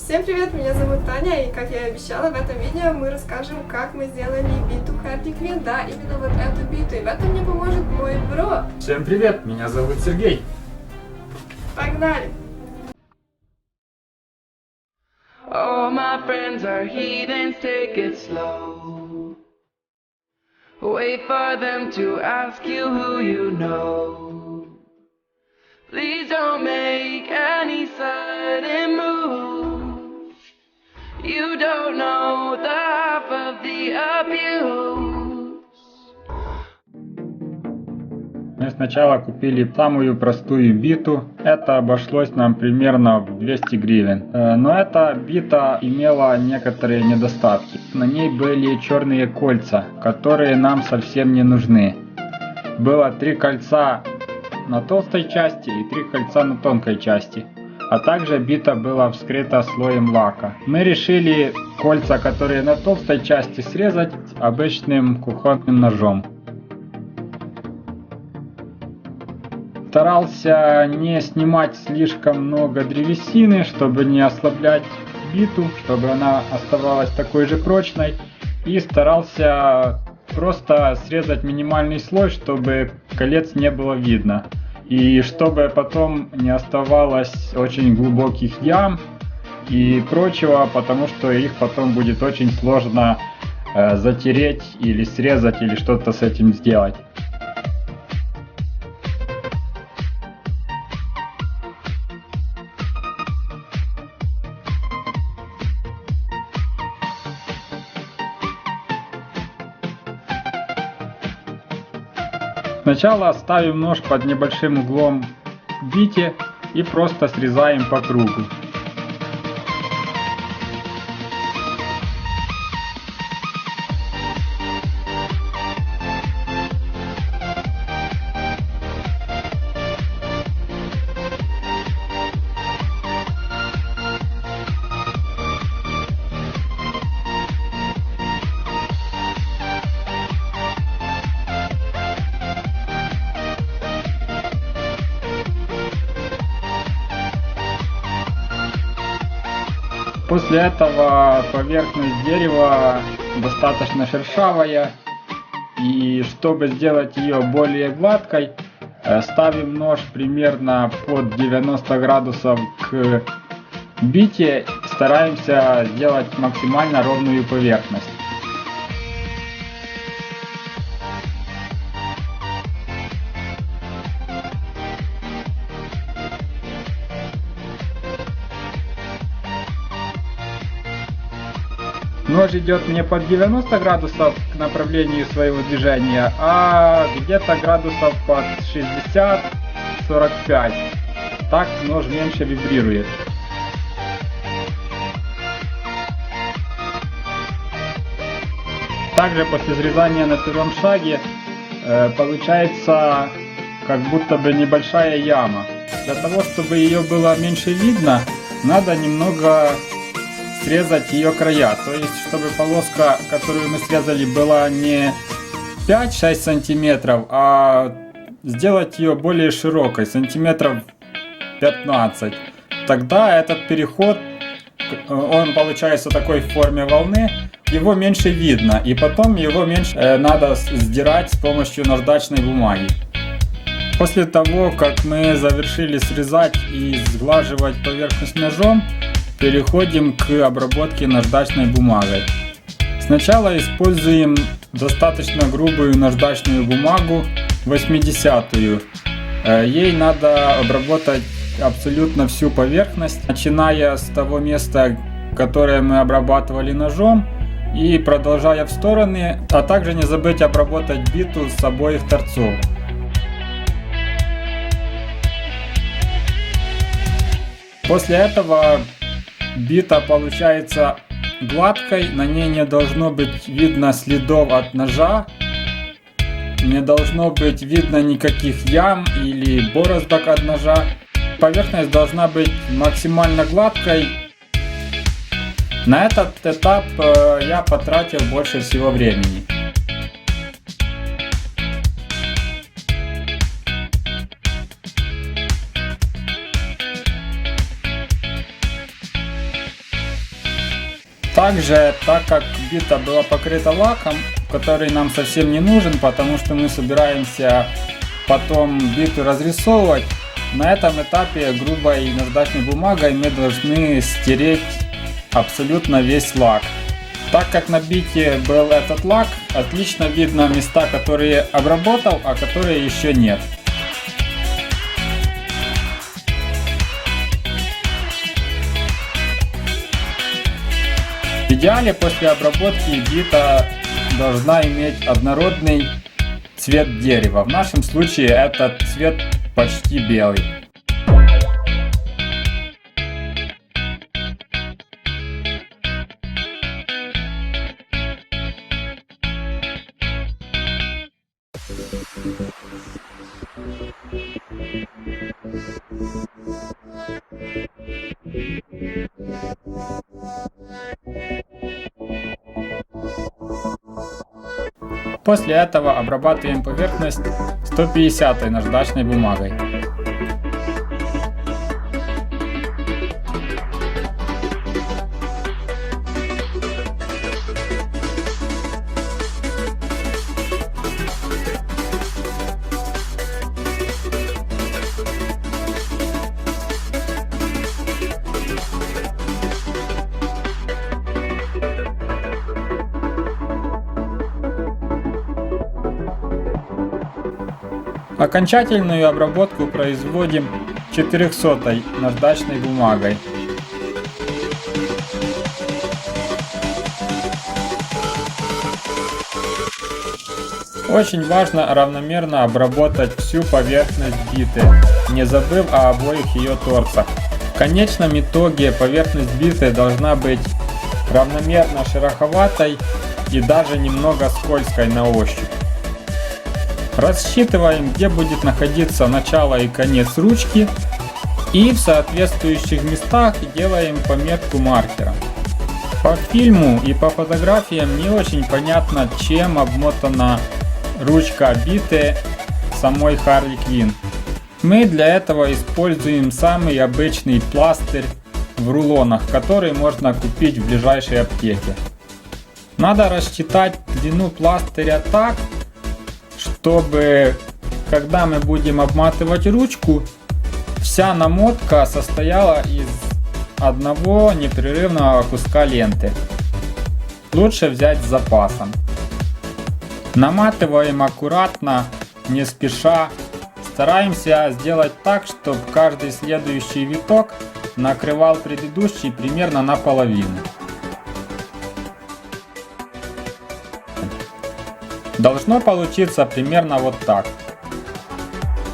Всем привет, меня зовут Таня, и как я и обещала, в этом видео мы расскажем, как мы сделали биту Harley Quinn. Да, именно вот эту биту, и в этом мне поможет мой бро. Всем привет, меня зовут Сергей. Погнали! All my friends are heathens, take it slow. Wait for them to ask you who you know. Please don't make any sudden moves. You don't know the half of the abuse. Мы сначала купили самую простую биту. Это обошлось нам примерно в 200 гривен. Но эта бита имела некоторые недостатки. На ней были черные кольца, которые нам совсем не нужны. Было 3 кольца на толстой части и 3 кольца на тонкой части. А также бита была вскрыта слоем лака. Мы решили кольца, которые на толстой части, срезать обычным кухонным ножом. Старался не снимать слишком много древесины, чтобы не ослаблять биту, чтобы она оставалась такой же прочной. И старался просто срезать минимальный слой, чтобы колец не было видно. И чтобы потом не оставалось очень глубоких ям и прочего, потому что их потом будет очень сложно затереть или срезать или что-то с этим сделать. Сначала ставим нож под небольшим углом к бите и просто срезаем по кругу. После этого поверхность дерева достаточно шершавая, и чтобы сделать ее более гладкой, ставим нож примерно под 90 градусов к бите, стараемся сделать максимально ровную поверхность. Нож идет не под 90 градусов к направлению своего движения, а где-то градусов под 60-45. Так нож меньше вибрирует. Также после срезания на первом шаге получается как будто бы небольшая яма. Для того, чтобы ее было меньше видно, надо немного срезать ее края, то есть чтобы полоска, которую мы срезали, была не 5-6 сантиметров, а сделать ее более широкой, сантиметров 15. Тогда этот переход, он получается такой в форме волны, его меньше видно, и потом его меньше надо сдирать с помощью наждачной бумаги. После того, как мы завершили срезать и сглаживать поверхность ножом, переходим к обработке наждачной бумагой. Сначала используем достаточно грубую наждачную бумагу 80-ю. Ей надо обработать абсолютно всю поверхность, начиная с того места, которое мы обрабатывали ножом, и продолжая в стороны, а также не забыть обработать биту с обоих торцов. После этого бита получается гладкой, на ней не должно быть видно следов от ножа, не должно быть видно никаких ям или бороздок от ножа. Поверхность должна быть максимально гладкой. На этот этап я потратил больше всего времени. Также, так как бита была покрыта лаком, который нам совсем не нужен, потому что мы собираемся потом биту разрисовывать, на этом этапе грубой наждачной бумагой мы должны стереть абсолютно весь лак. Так как на бите был этот лак, отлично видно места, которые обработал, а которые еще нет. В идеале после обработки бита должна иметь однородный цвет дерева. В нашем случае этот цвет почти белый. После этого обрабатываем поверхность 150 наждачной бумагой. Окончательную обработку производим 400 наждачной бумагой. Очень важно равномерно обработать всю поверхность биты, не забыв о обоих ее торцах. В конечном итоге поверхность биты должна быть равномерно шероховатой и даже немного скользкой на ощупь. Рассчитываем, где будет находиться начало и конец ручки, и в соответствующих местах делаем пометку маркером. По фильму и по фотографиям не очень понятно, чем обмотана ручка биты самой Harley Quinn. Мы для этого используем самый обычный пластырь в рулонах, который можно купить в ближайшей аптеке. Надо рассчитать длину пластыря так, чтобы, когда мы будем обматывать ручку, вся намотка состояла из одного непрерывного куска ленты. Лучше взять с запасом. Наматываем аккуратно, не спеша. Стараемся сделать так, чтобы каждый следующий виток накрывал предыдущий примерно наполовину. Должно получиться примерно вот так.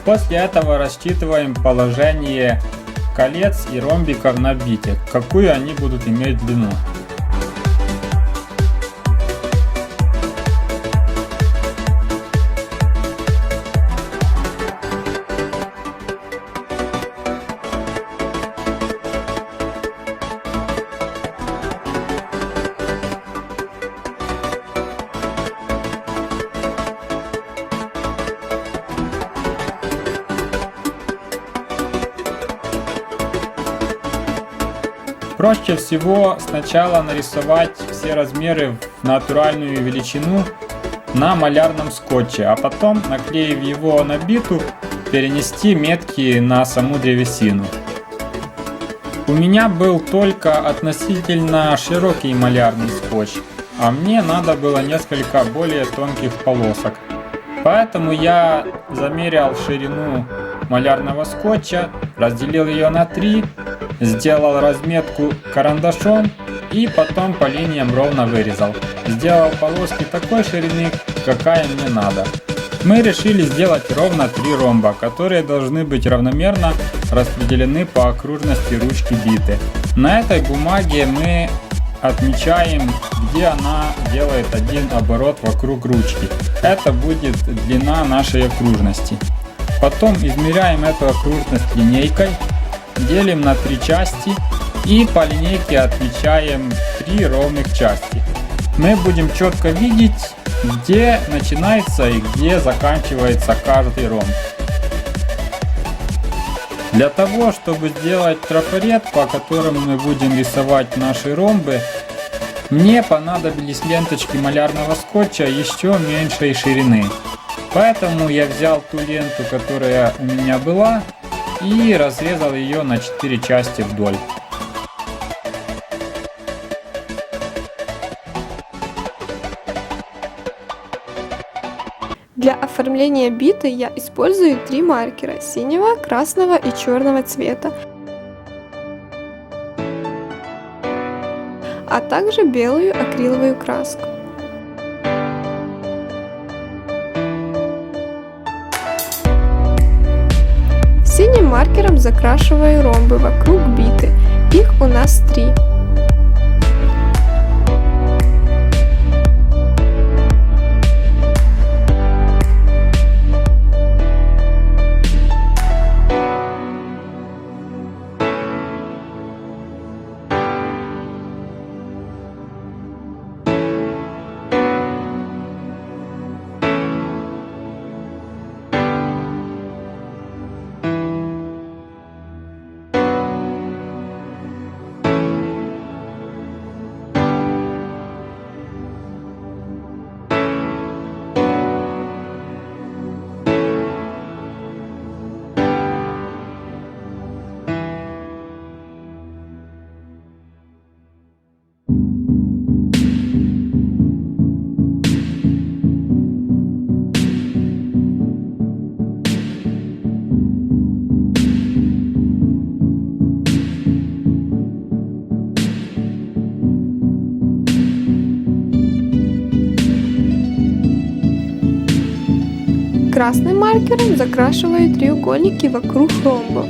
После этого рассчитываем положение колец и ромбиков на бите, какую они будут иметь длину. Проще всего сначала нарисовать все размеры в натуральную величину на малярном скотче, а потом, наклеив его на биту, перенести метки на саму древесину. У меня был только относительно широкий малярный скотч, а мне надо было несколько более тонких полосок. Поэтому я замерял ширину малярного скотча, разделил ее на 3, сделал разметку карандашом и потом по линиям ровно вырезал. Сделал полоски такой ширины, какая мне надо. Мы решили сделать ровно 3 ромба, которые должны быть равномерно распределены по окружности ручки биты. На этой бумаге мы отмечаем, где она делает один оборот вокруг ручки. Это будет длина нашей окружности. Потом измеряем эту окружность линейкой, делим на 3 части и по линейке отмечаем 3 ровных части. Мы будем четко видеть, где начинается и где заканчивается каждый ромб. Для того, чтобы сделать трафарет, по которому мы будем рисовать наши ромбы, Мне понадобились ленточки малярного скотча еще меньшей ширины. Поэтому я взял ту ленту, которая у меня была, и разрезал ее на 4 части вдоль. Для оформления биты я использую 3 маркера синего, красного и черного цвета, а также белую акриловую краску. Синим маркером закрашиваю ромбы вокруг биты, их у нас 3. Красным маркером закрашиваю треугольники вокруг ромба.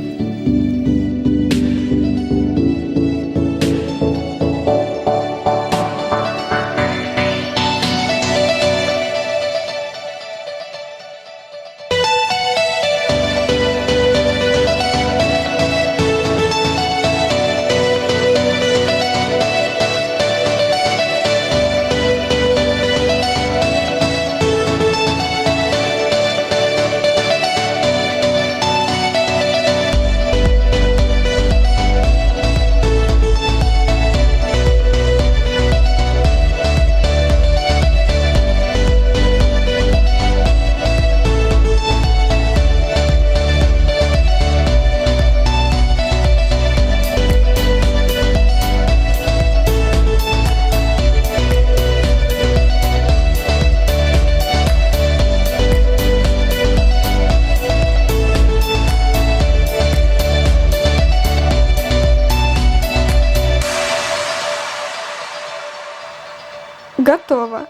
Готово!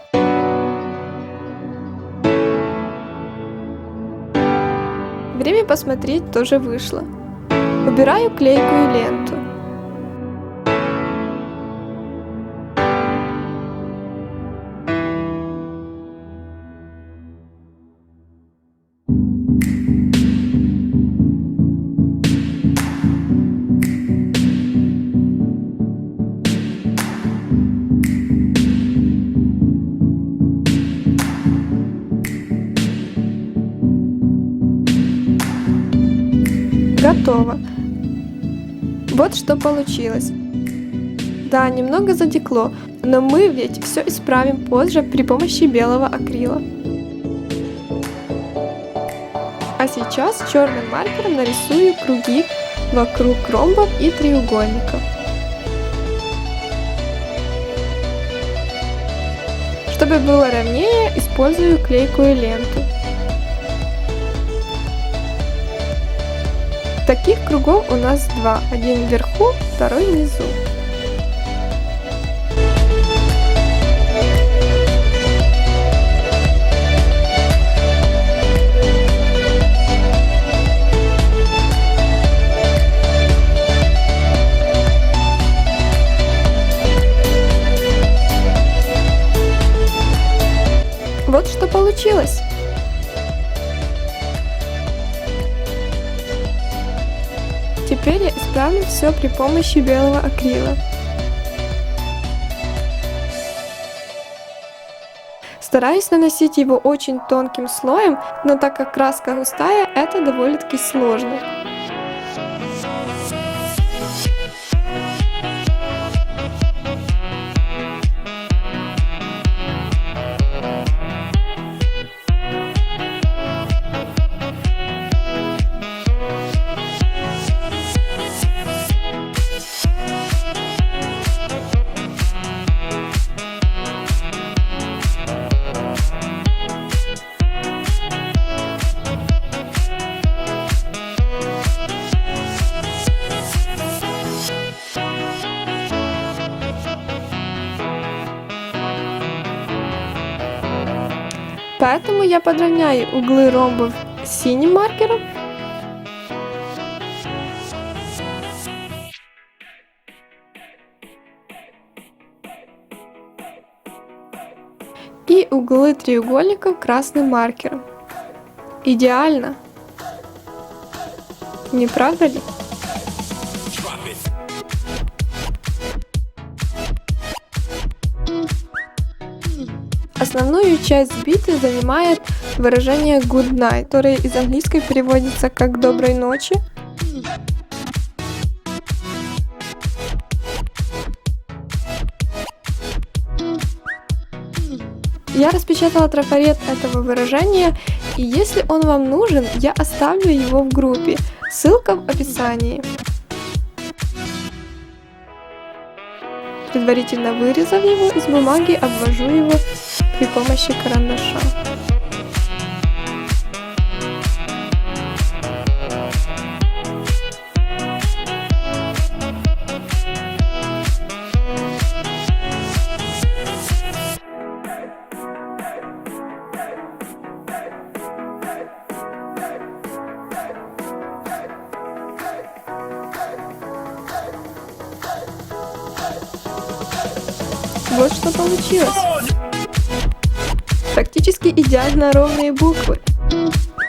Время посмотреть тоже вышло. Убираю клейкую ленту. Готово. Вот что получилось. Да, немного затекло, но мы ведь все исправим позже при помощи белого акрила. А сейчас черным маркером нарисую круги вокруг ромбов и треугольников. Чтобы было ровнее, использую клейкую ленту. Таких кругов у нас 2, один вверху, второй внизу. Вот что получилось. Теперь я исправлю все при помощи белого акрила. Стараюсь наносить его очень тонким слоем, но так как краска густая, это довольно-таки сложно. Поэтому я подровняю углы ромбов синим маркером и углы треугольников красным маркером. Идеально! Не правда ли? Основную часть биты занимает выражение good night, которое из английской переводится как доброй ночи. Я распечатала трафарет этого выражения, и если он вам нужен, я оставлю его в группе. Ссылка в описании. Предварительно вырезав его из бумаги, обвожу его при помощи карандаша. Вот что получилось. Практически идеально ровные буквы.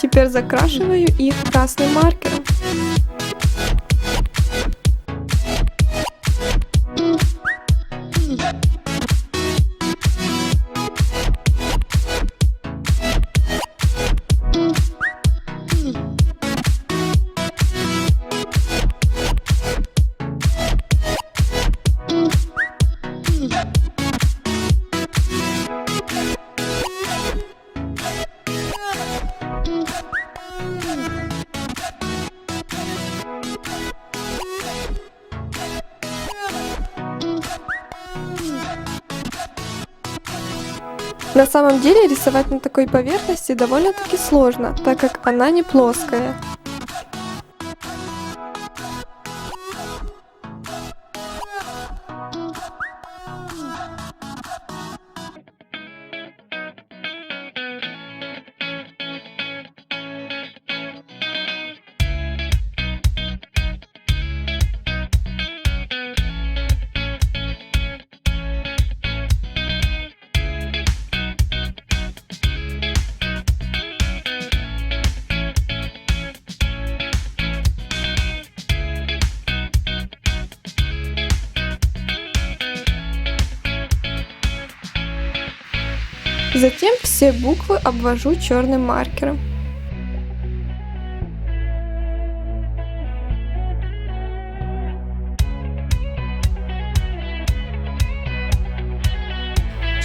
Теперь закрашиваю их красным маркером. На самом деле рисовать на такой поверхности довольно-таки сложно, так как она не плоская. Затем все буквы обвожу черным маркером.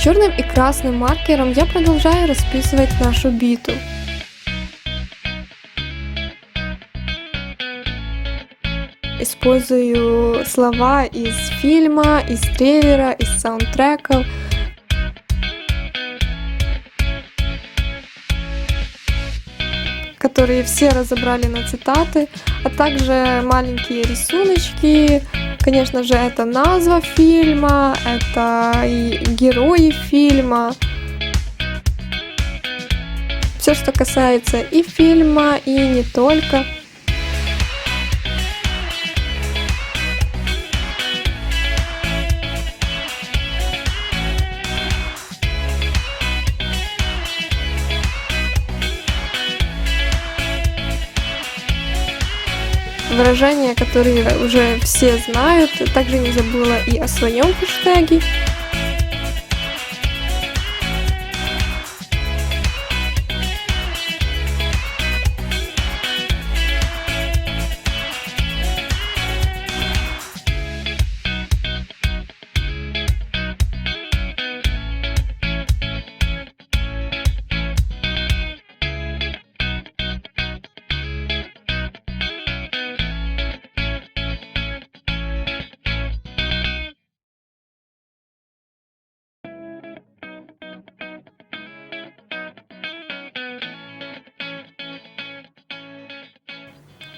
Черным и красным маркером я продолжаю расписывать нашу биту. Использую слова из фильма, из трейлера, из саундтреков. Которые все разобрали на цитаты, а также маленькие рисуночки. Конечно же, это назва фильма, это и герои фильма. Все, что касается и фильма, и не только. Выражения, которые уже все знают. Также не забыла и о своем хэштеге.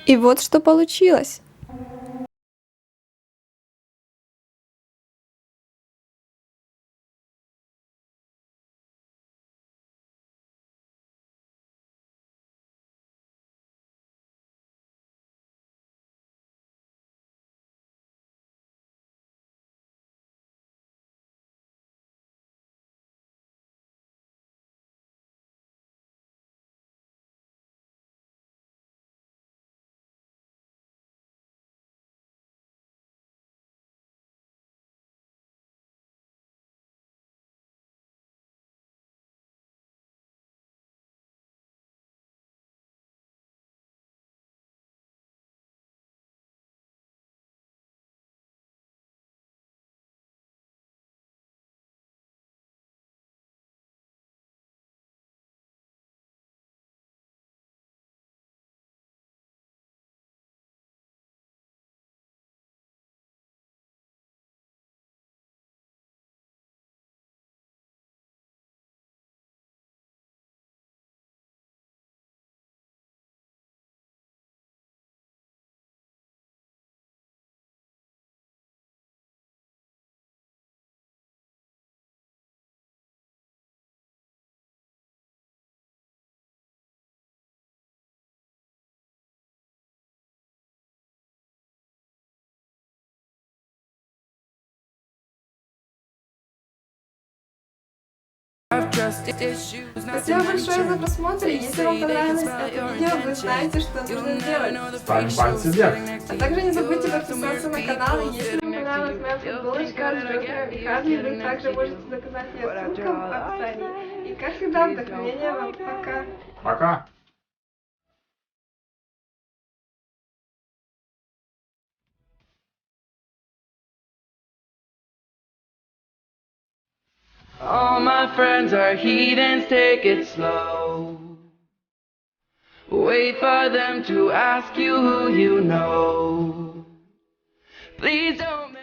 И вот что получилось. trust issues. Not to Спасибо большое за mention, просмотр. Если вам понравилось это видео, вы знаете, что нужно делать. Ставим пальцы вверх. А также не забудьте подписаться на канал. И если вам понравилась моя футболочка с Джокером и Харли, вы также можете заказать ее ссылка в описании. И как всегда, вдохновения вам. Пока. Пока. All my friends are heathens, take it slow. Wait for them to ask you who you know. Please don't